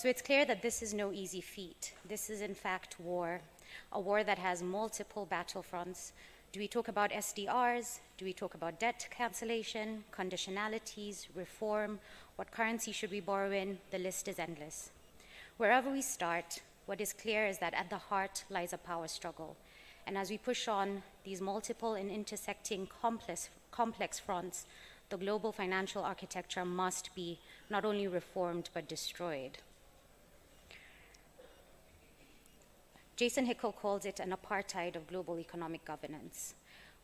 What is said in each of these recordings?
So it's clear that this is no easy feat. This is in fact war, a war that has multiple battlefronts. Do we talk about SDRs? Do we talk about debt cancellation, conditionalities, reform? What currency should we borrow in? The list is endless. Wherever we start, what is clear is that at the heart lies a power struggle. And as we push on these multiple and intersecting complex fronts, the global financial architecture must be not only reformed but destroyed. Jason Hickel calls it an apartheid of global economic governance.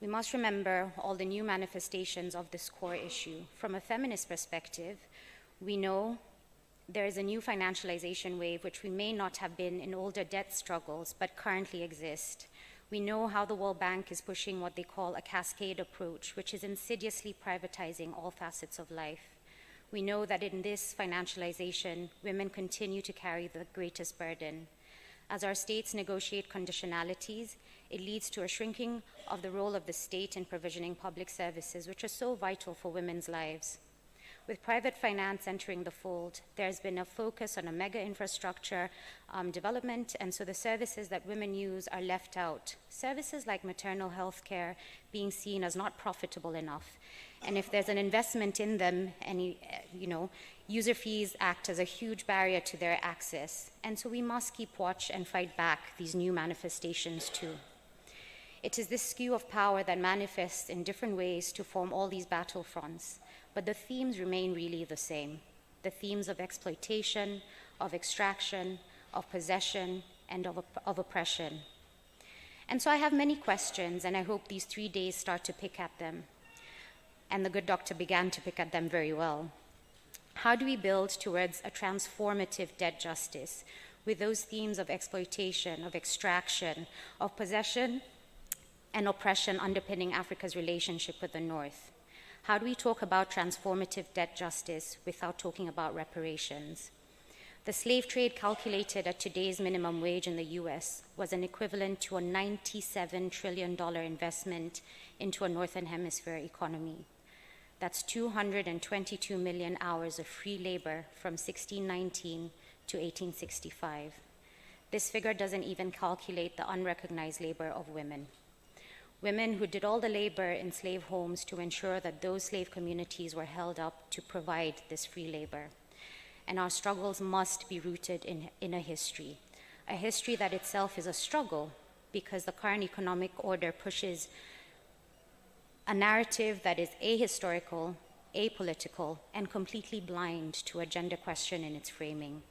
We must remember all the new manifestations of this core issue. From a feminist perspective, we know there is a new financialization wave which we may not have been in older debt struggles, but currently exist. We know how the World Bank is pushing what they call a cascade approach, which is insidiously privatizing all facets of life. We know that in this financialization, women continue to carry the greatest burden. As our states negotiate conditionalities, it leads to a shrinking of the role of the state in provisioning public services, which are so vital for women's lives. With private finance entering the fold, there's been a focus on a mega infrastructure development, and so the services that women use are left out. Services like maternal health care being seen as not profitable enough. And if there's an investment in them, user fees act as a huge barrier to their access. And so we must keep watch and fight back these new manifestations too. It is this skew of power that manifests in different ways to form all these battlefronts. But the themes remain really the same. The themes of exploitation, of extraction, of possession, and of oppression. And so I have many questions, and I hope these 3 days start to pick at them. And the good doctor began to pick at them very well. How do we build towards a transformative debt justice with those themes of exploitation, of extraction, of possession, and oppression underpinning Africa's relationship with the North? How do we talk about transformative debt justice without talking about reparations? The slave trade calculated at today's minimum wage in the US was an equivalent to a $97 trillion investment into a Northern Hemisphere economy. That's 222 million hours of free labor from 1619 to 1865. This figure doesn't even calculate the unrecognized labor of women. Women who did all the labor in slave homes to ensure that those slave communities were held up to provide this free labor. And our struggles must be rooted in a history that itself is a struggle because the current economic order pushes a narrative that is ahistorical, apolitical, and completely blind to a gender question in its framing.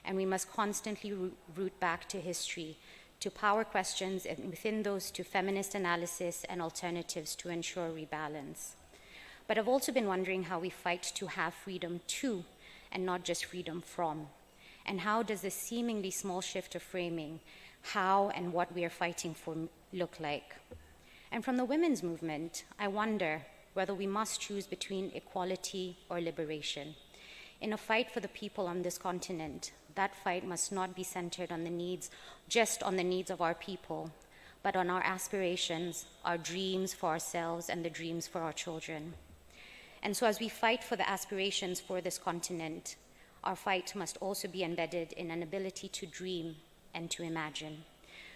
And we must constantly root back to history, to power questions, and within those to feminist analysis and alternatives to ensure rebalance. But I've also been wondering how we fight to have freedom to, and not just freedom from. And how does this seemingly small shift of framing, how and what we are fighting for, look like? And from the women's movement, I wonder whether we must choose between equality or liberation. In a fight for the people on this continent, that fight must not be centered on the needs, just on the needs of our people, but on our aspirations, our dreams for ourselves, and the dreams for our children. And so as we fight for the aspirations for this continent, our fight must also be embedded in an ability to dream and to imagine.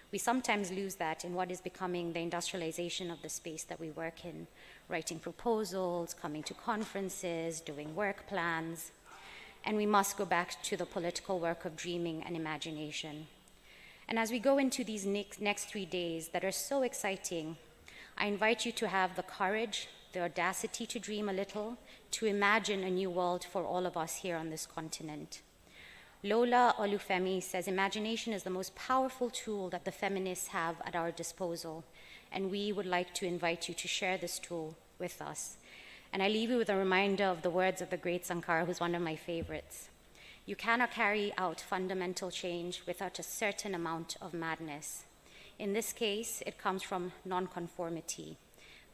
We sometimes lose that in what is becoming the industrialization of the space that we work in, writing proposals, coming to conferences, doing work plans. And we must go back to the political work of dreaming and imagination. And as we go into these next 3 days that are so exciting, I invite you to have the courage, the audacity to dream a little, to imagine a new world for all of us here on this continent. Lola Olufemi says imagination is the most powerful tool that the feminists have at our disposal, and we would like to invite you to share this tool with us. And I leave you with a reminder of the words of the great Sankara, who's one of my favorites. You cannot carry out fundamental change without a certain amount of madness. In this case, it comes from nonconformity,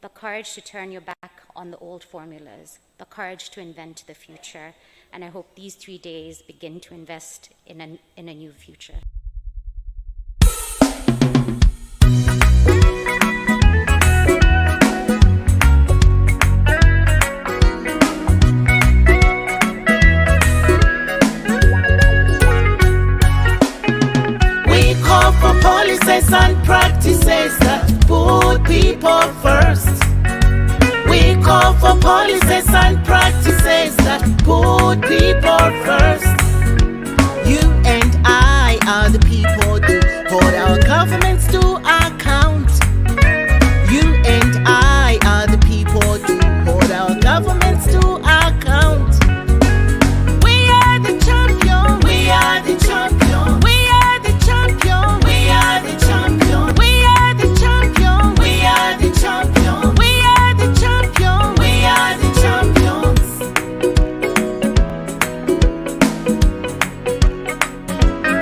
the courage to turn your back on the old formulas, the courage to invent the future. And I hope these 3 days begin to invest in a new future. policies and practices that put people first. We call for policies and practices that put people first. You and I are the people who hold our governments to account.